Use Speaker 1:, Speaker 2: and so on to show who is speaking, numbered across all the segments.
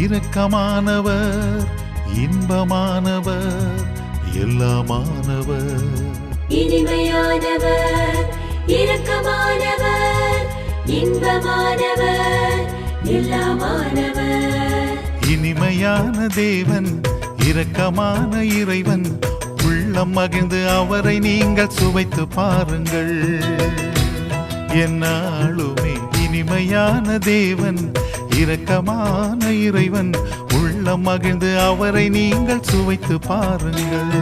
Speaker 1: இரக்கமானவர், இன்பமானவர், எல்லாமானவர்.
Speaker 2: இனிமையானவர், இரக்கமானவர், இன்பமானவர், எல்லாமானவர்.
Speaker 1: இனிமையான தேவன், இரக்கமான இறைவன், உள்ளம் மகிழ்ந்து அவரை நீங்கள் சுவைத்து பாருங்கள். என்னாலுமே இனிமையான தேவன், இரக்கமான இறைவன், உள்ளம் மகிழ்ந்து அவரை நீங்கள் சுவைத்து பாருங்கள்.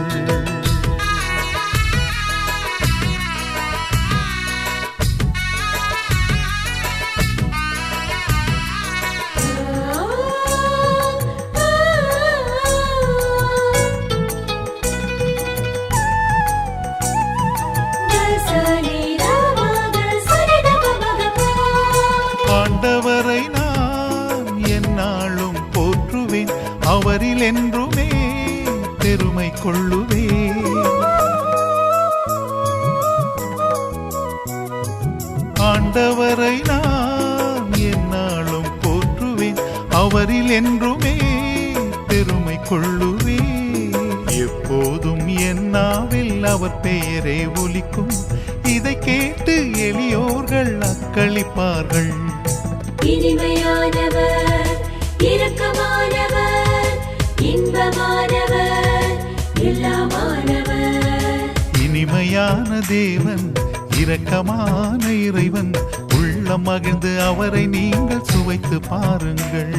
Speaker 1: ஆண்டவரை நான் எந்நாளும் போற்றுவேன், அவரில் என்றுமே பெருமை கொள்ளுவேன். ஆண்டவரை நான் எந்நாளும் போற்றுவேன், அவரில் என்றுமே பெருமை கொள்ளுவேன். எப்போதும் என் நாவில் அவர் பெயரே ஒலிக்கும், இதை கேட்டு எளியோர்கள் அக்களிப்பார்கள்.
Speaker 2: இனிமையானவர், இரக்கமானவர், இன்பமானவர், எல்லாமானவர்.
Speaker 1: இனிமையான தேவன், இரக்கமான இறைவன், உள்ளம் மகிழ்ந்து அவரை நீங்கள் சுவைத்து பாருங்கள்.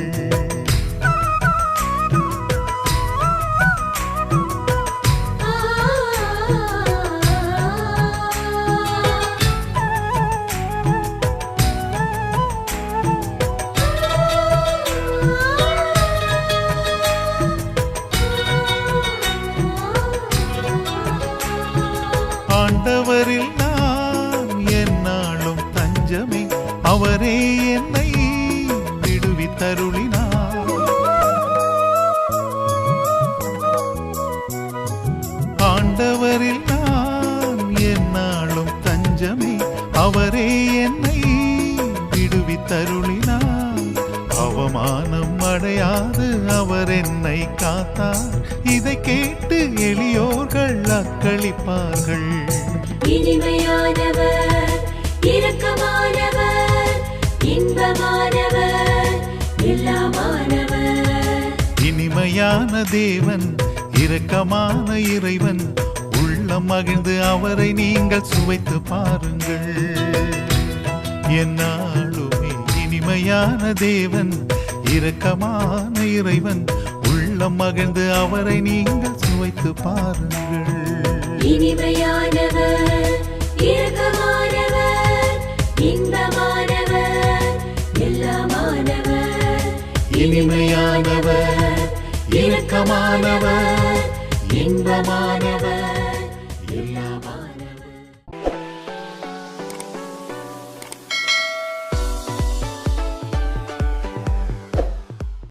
Speaker 1: ஆண்டவரில் நான் எந்நாளும் தஞ்சமே, அவரே என்னை விடுவித்தருளினார். ஆண்டவரில் நான் எந்நாளும் தஞ்சமே, அவரே என்னை விடுவித்தருளினார். அவமானம் அடையாது அவர் என்னை காத்தார், இதை கேட்டு எளியோர்கள் அக்களிப்பார்கள்.
Speaker 2: இனிமையானவர், இரக்கமானவர், இன்பமானவர், எல்லாமானவர்.
Speaker 1: இனிமையான தேவன், இரக்கமான இறைவன், உள்ளம் மகிழ்ந்து அவரை நீங்கள் சுவைத்து பாருங்கள். எந்நாளுமே இனிமையான தேவன், இரக்கமான இறைவன், உள்ளம் மகிழ்ந்து அவரை நீங்கள் சுவைத்து பாருங்கள்.
Speaker 2: இனிமையானவர், இரக்கமானவர், இன்பமானவர், எல்லாமானவர்.
Speaker 1: இனிமையானவர், இரக்கமானவர், இன்பமானவர்.